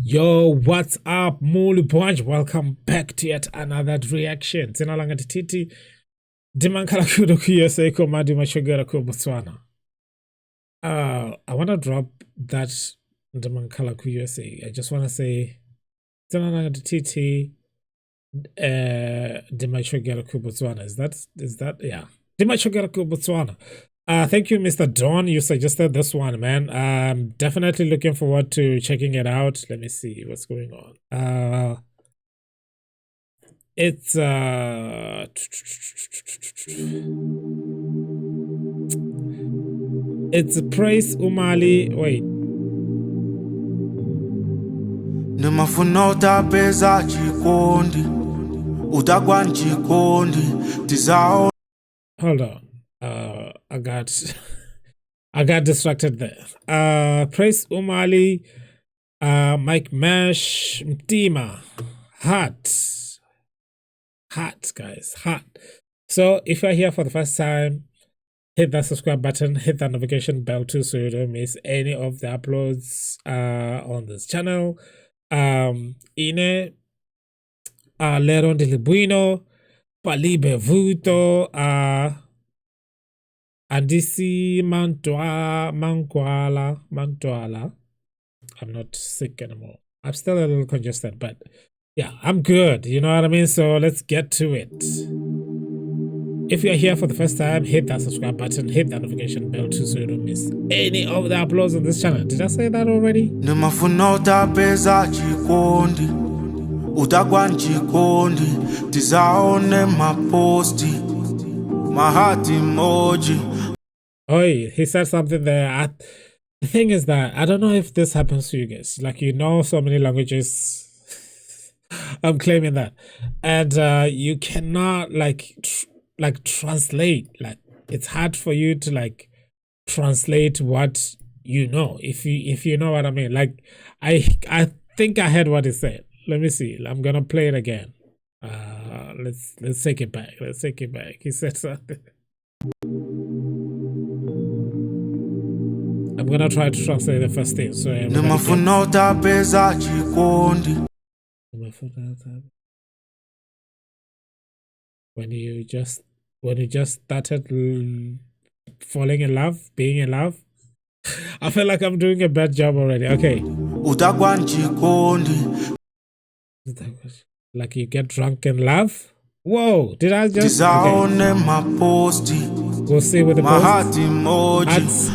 Yo, what's up, Muli Bunch? Welcome back to yet another reaction. Tswana langa titi dimankala kudo kuyose ko madi mashogera ko Botswana. I want to drop that dimankala kuyose. I just want to say Tswana langa titi dimashogera ko Botswana. Is that yeah? Dimashogera ko Botswana. Thank you, Mr. Don. You suggested this one, man. I'm definitely looking forward to checking it out. Let me see what's going on. It's Praise UMALI. Wait. Nimafuna utapeza chikondi utagwa nchikondi tizao. Hold on. I got distracted there. Praise UMALI, Mike Mesh, MTIMA, hot guys, hot. So if you're here for the first time, hit that subscribe button, hit that notification bell too, so you don't miss any of the uploads on this channel. Ine Leron de Libuino, Palibe Vuto, Andisi Mantuala. I'm not sick anymore. I'm still a little congested, but yeah, I'm good. You know what I mean? So let's get to it. If you're here for the first time, hit that subscribe button, hit that notification bell too, so you don't miss any of the uploads on this channel. Did I say that already? Nimafuna utapeza chikondi utagwa nchikondi tizaone maposti mahati emoji. Oh, he said something there. The thing is that I don't know if this happens to you guys. Like, you know so many languages. I'm claiming that. And you cannot like translate. Like, it's hard for you to like translate what you know, if you know what I mean. Like, I think I heard what he said. Let me see. I'm gonna play it again. Let's take it back. Let's take it back. He said something. I'm gonna try to translate the first thing. So when you just started falling in love, being in love, I feel like I'm doing a bad job already. Okay. Like you get drunk in love. Whoa, did I just okay. We'll see with the post. Emojis.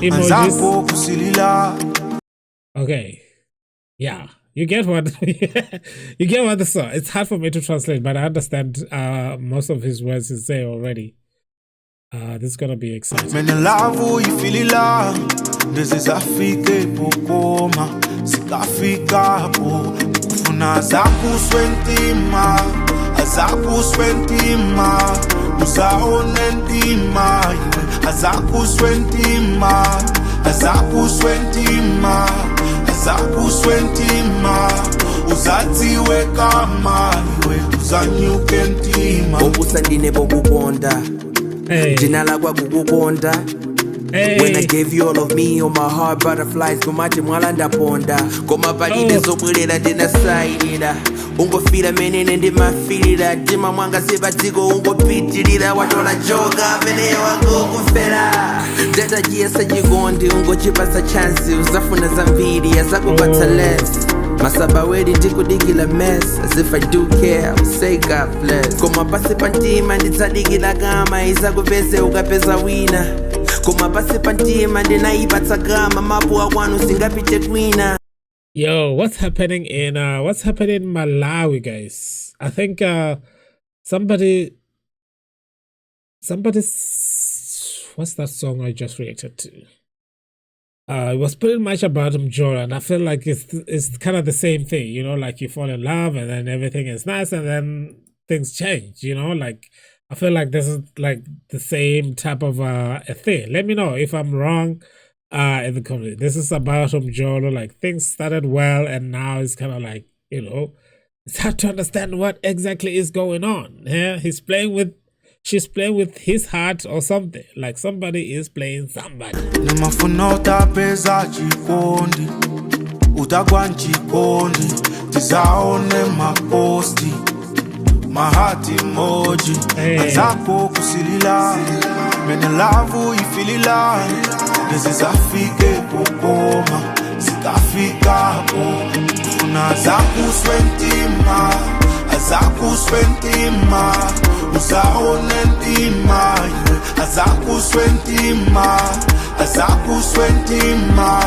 Okay. Yeah. You get what you get what the song. It's hard for me to translate, but I understand most of his words he say already. This is gonna be exciting. This is Africa Pokoma Sikafika po Kufuna Azaku Swentima Azaku Swentima Usaone ntima Azaku Swentima Azaku Swentima Azaku Swentima Uzati wekama Uzanyuke ntima Obusandine bokukonda Jinala kwa kukukonda. When I gave you all of me on my heart, butterflies kumache mwalanda ponda. Koma palide zobulera dina saidira. Ungo fira menene ndi mafilira. Dima mwanga sebatiko ungo pitirira. Watola joga vene wako kufera. Data jiesa jigondi ungo chipasa chansi. Uzafuna zambiri ya zako bata less. Masaba wedi ndiku digila mess. As if I do care, I would say God bless. Koma pase pantima nditsadigila gama. Izago pese ukapeza wina. Yo, what's happening in Malawi, guys? I think somebody what's that song I just reacted to? It was pretty much about Mjora, and I feel like it's kind of the same thing, you know, like you fall in love and then everything is nice and then things change, you know, like I feel like this is like the same type of a thing. Let me know if I'm wrong in the comment. This is about Mjolo. Like, things started well and now it's kind of like, you know, it's hard to understand what exactly is going on. Yeah, she's playing with his heart or something. Like somebody is playing somebody. utagwa nchikondi tizaone maposti mahati emoji anzako kusilila mene lavu ifilila nezizafike kukoma zikafika hapo unazakuswentima azakuswentima uzaone ndima azakuswentima azakuswentima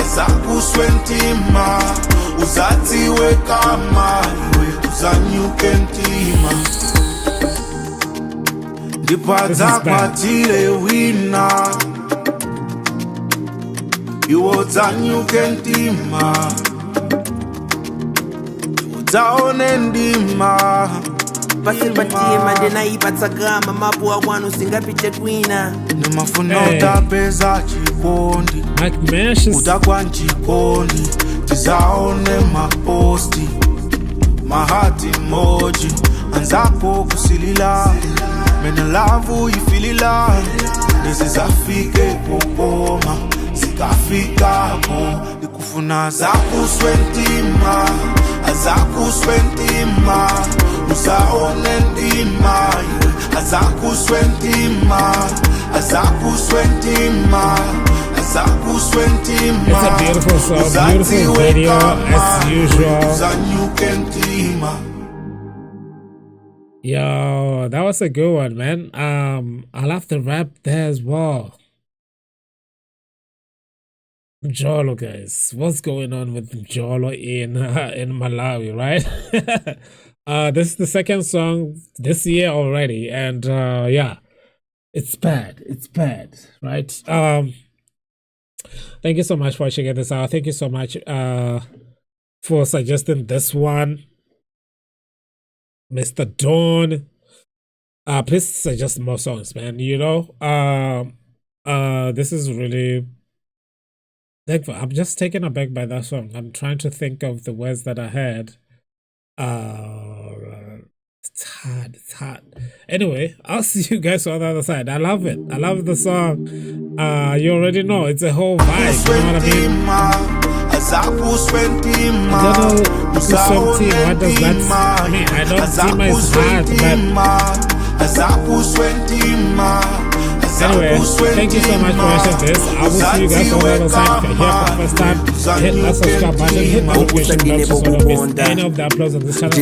azakuswentima uzatiwe kama uzanyuke ntima ndipazakwatile wina iwo zanyuke ntima uzaone ndima pasipatima ndenayipatsagama mapu akwanu singapite kwina nemafuna utapeza chikondi utakwa nchikondi tizaone maposti mahati emoji anzako kusilila mene lavu ifilila nezizafike kukoma zikafika hapo nikufuna azakuswentima azakuswentima uzaone ndima azakuswentima azakuswentima It's a beautiful song, beautiful video as usual. Yo, that was a good one, man. I love the rap there as well. Mjolo, guys, what's going on with Mjolo in Malawi, right? This is the second song this year already, and yeah, it's bad, right? Thank you so much for checking this out. Thank you so much for suggesting this one, Mr. Dawn. Please suggest more songs, man. You know, this is really thankful. I'm just taken aback by that song. I'm trying to think of the words that I had. It's hard. Anyway, I'll see you guys on the other side. I love it. I love the song. You already know it's a whole vibe. You know what I mean? I don't know this song team. What does that mean? I know TIMA is hard, but anyway, thank you so much for watching this. I will see you guys on the other side. If you're here for the first time, hit that subscribe button, hit the notification bell so you don't miss any of the uploads on this channel.